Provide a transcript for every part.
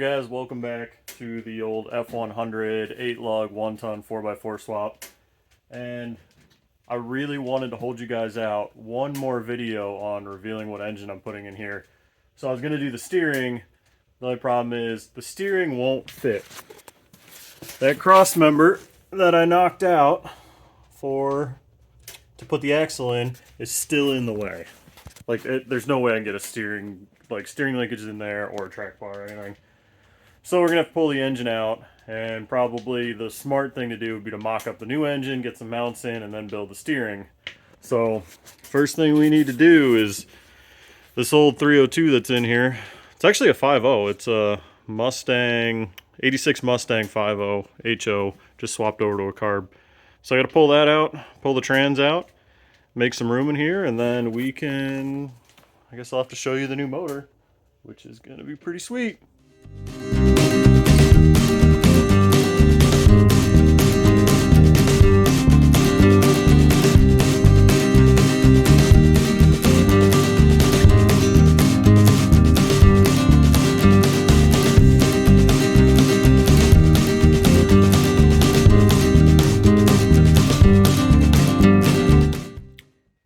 Alright guys, welcome back to the old F100 8 lug 1 ton 4x4 swap. And I really wanted to hold you guys out one more video on revealing what engine I'm putting in here. So I was going to do the steering. The only problem is the steering won't fit. That cross member that I knocked out to put the axle in is still in the way. Like there's no way I can get a steering linkage in there or a track bar or anything. So we're gonna have to pull the engine out, and probably the smart thing to do would be to mock up the new engine, get some mounts in, and then build the steering. So first thing we need to do is this old 302 that's in here. It's actually a 5.0. It's a Mustang, 86 Mustang 5.0 HO, just swapped over to a carb. So I gotta pull that out, pull the trans out, make some room in here, and then we can, I guess I'll have to show you the new motor, which is gonna be pretty sweet.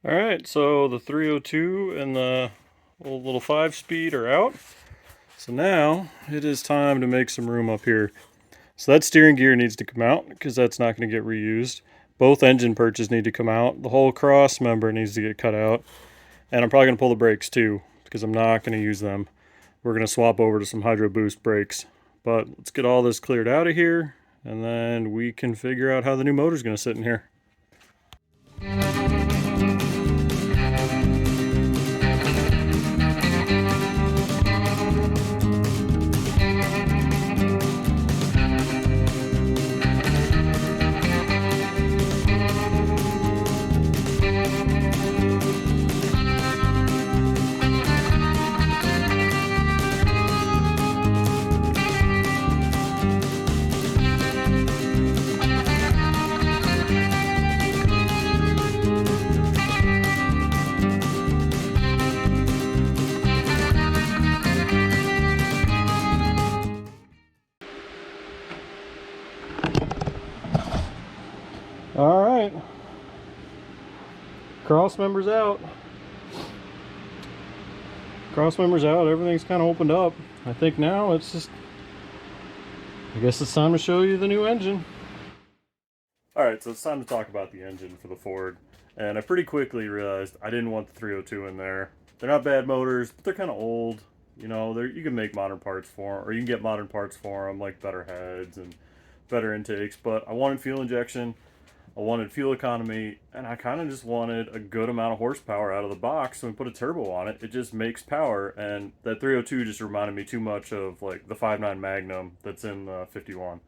Alright, so the 302 and the old little 5-speed are out. So now it is time to make some room up here. So that steering gear needs to come out because that's not going to get reused. Both engine perches need to come out. The whole cross member needs to get cut out. And I'm probably going to pull the brakes too because I'm not going to use them. We're going to swap over to some Hydro Boost brakes. But let's get all this cleared out of here, and then we can figure out how the new motor is going to sit in here. All right, cross members out. Cross members out, everything's kind of opened up. I think now it's just, I guess it's time to show you the new engine. All right, so it's time to talk about the engine for the Ford. And I pretty quickly realized I didn't want the 302 in there. They're not bad motors, but they're kind of old. You know, you can make modern parts for them, or you can get modern parts for them, like better heads and better intakes. But I wanted fuel injection. I wanted fuel economy, and I kind of just wanted a good amount of horsepower out of the box. So we put a turbo on it. It just makes power, and that 302 just reminded me too much of like the 5.9 Magnum that's in the 51.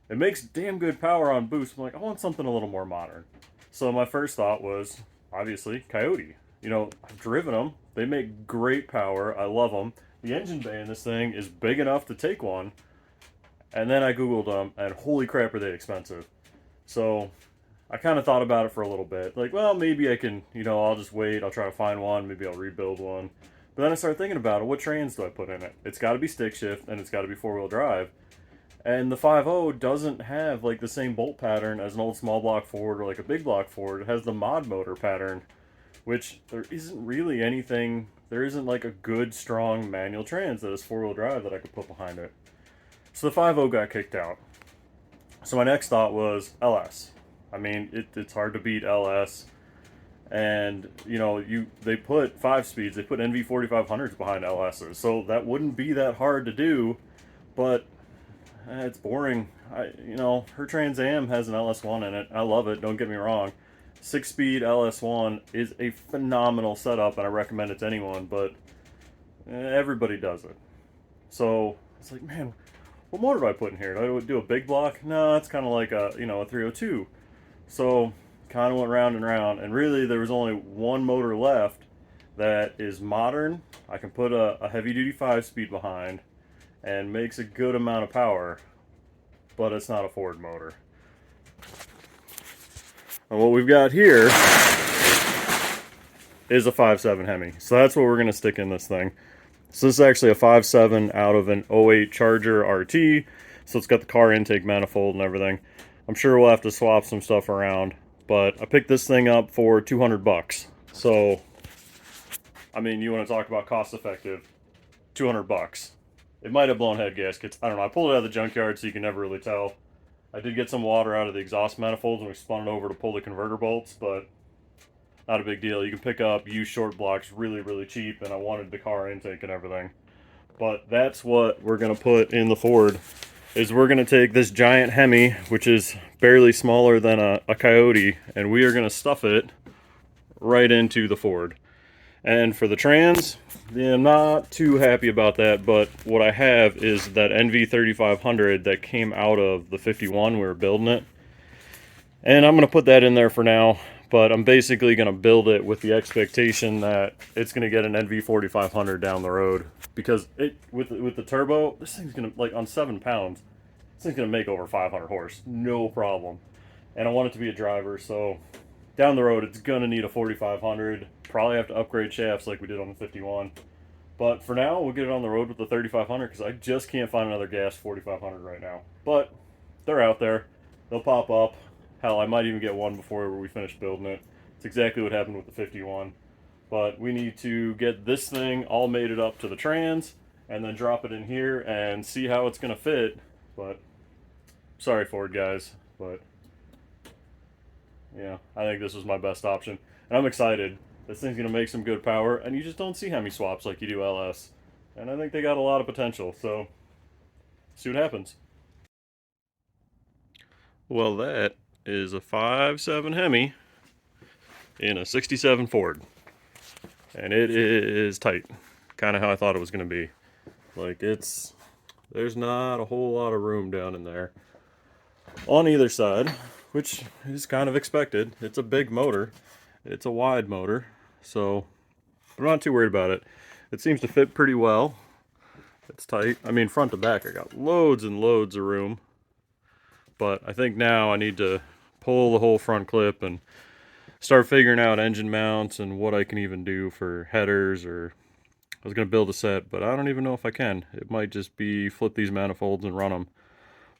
It makes damn good power on boost. I'm like, I want something a little more modern. So my first thought was, obviously, Coyote. You know, I've driven them. They make great power. I love them. The engine bay in this thing is big enough to take one. And then I Googled them, and holy crap, are they expensive. So I kind of thought about it for a little bit. Like, well, maybe I can, you know, I'll just wait. I'll try to find one. Maybe I'll rebuild one. But then I started thinking about it. What trans do I put in it? It's got to be stick shift, and it's got to be 4-wheel drive. And the 5.0 doesn't have like the same bolt pattern as an old small block Ford or like a big block Ford. It has the mod motor pattern, which there isn't really anything. There isn't like a good, strong manual trans that is 4-wheel drive that I could put behind it. So the 5.0 got kicked out. So my next thought was LS. I mean, it's hard to beat LS. And, you know, they put 5-speeds, they put NV4500s behind LSs. So that wouldn't be that hard to do, but it's boring. You know, her Trans Am has an LS1 in it. I love it, don't get me wrong. 6-speed LS1 is a phenomenal setup, and I recommend it to anyone, but everybody does it. So it's like, man, what motor do I put in here? Do I do a big block? No, it's kind of like a 302. So kind of went round and round, and really there was only one motor left that is modern. I can put a heavy-duty 5-speed behind and makes a good amount of power, but it's not a Ford motor. And what we've got here is a 5.7 Hemi. So that's what we're going to stick in this thing. So this is actually a 5.7 out of an '08 Charger RT. So it's got the car intake manifold and everything. I'm sure we'll have to swap some stuff around, but I picked this thing up for 200 bucks. So, I mean, you want to talk about cost effective, 200 bucks. It might have blown head gaskets. I don't know. I pulled it out of the junkyard so you can never really tell. I did get some water out of the exhaust manifolds and we spun it over to pull the converter bolts, but not a big deal. You can pick up used short blocks really, really cheap, and I wanted the car intake and everything. But that's what we're going to put in the Ford, is we're going to take this giant Hemi, which is barely smaller than a Coyote, and we are going to stuff it right into the Ford. And for the trans, yeah, I'm not too happy about that, but what I have is that NV3500 that came out of the 51 we were building it. And I'm going to put that in there for now, but I'm basically going to build it with the expectation that it's going to get an NV4500 down the road. Because it with the turbo, this thing's going to, like, on 7 pounds, this thing's going to make over 500 horse, no problem. And I want it to be a driver, so down the road it's going to need a 4500. Probably have to upgrade shafts like we did on the 51. But for now, we'll get it on the road with the 3500 because I just can't find another gas 4500 right now. But they're out there. They'll pop up. Hell, I might even get one before we finish building it. It's exactly what happened with the 51. But we need to get this thing all mated up to the trans and then drop it in here and see how it's going to fit. But sorry, Ford guys, but yeah, I think this was my best option. And I'm excited. This thing's going to make some good power, and you just don't see Hemi swaps like you do LS. And I think they got a lot of potential, so see what happens. Well, that is a 5.7 Hemi in a 67 Ford. And it is tight. Kind of how I thought it was going to be. Like, there's not a whole lot of room down in there on either side, which is kind of expected. It's a big motor. It's a wide motor, so I'm not too worried about it. It seems to fit pretty well. It's tight. I mean, front to back, I got loads and loads of room. But I think now I need to pull the whole front clip and start figuring out engine mounts and what I can even do for headers. Or I was going to build a set, but I don't even know if I can. It might just be flip these manifolds and run them.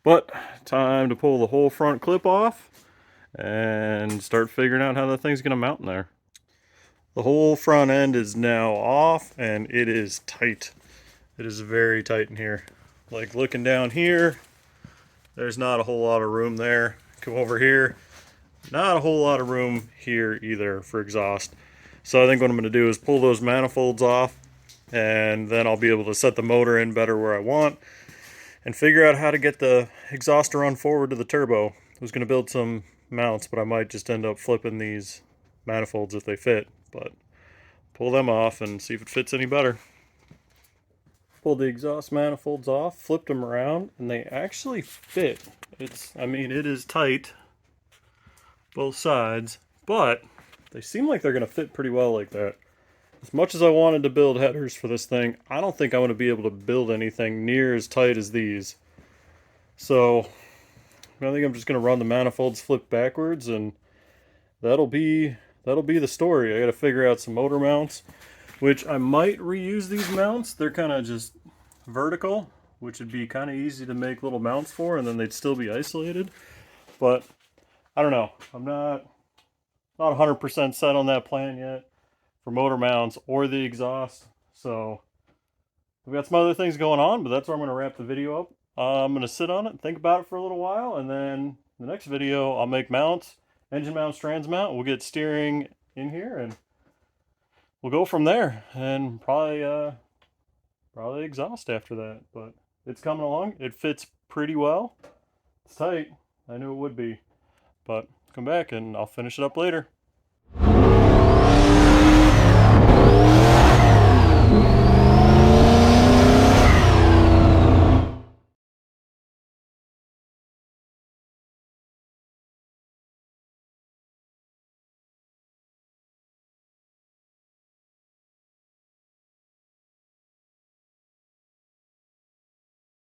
But time to pull the whole front clip off and start figuring out how that thing's going to mount in there. The whole front end is now off and it is tight. It is very tight in here. Like, looking down here, there's not a whole lot of room there. Come over here, not a whole lot of room here either for exhaust. So I think what I'm going to do is pull those manifolds off, and then I'll be able to set the motor in better where I want and figure out how to get the exhaust to run forward to the turbo. I was going to build some mounts, but I might just end up flipping these manifolds if they fit. But pull them off and see if it fits any better. Pulled the exhaust manifolds off, flipped them around, and they actually fit. I mean, it is tight, both sides, but they seem like they're going to fit pretty well like that. As much as I wanted to build headers for this thing, I don't think I'm going to be able to build anything near as tight as these. So I think I'm just going to run the manifolds flip backwards, and that'll be the story. I got to figure out some motor mounts, which I might reuse these mounts. They're kind of just vertical, which would be kind of easy to make little mounts for, and then they'd still be isolated. But I don't know. I'm not 100% set on that plan yet for motor mounts or the exhaust. So we've got some other things going on, but that's where I'm going to wrap the video up. I'm going to sit on it and think about it for a little while, and then the next video I'll make mounts, engine mounts, trans mount. We'll get steering in here, and we'll go from there, and probably exhaust after that. But it's coming along. It fits pretty well. It's tight. I knew it would be. But come back and I'll finish it up later.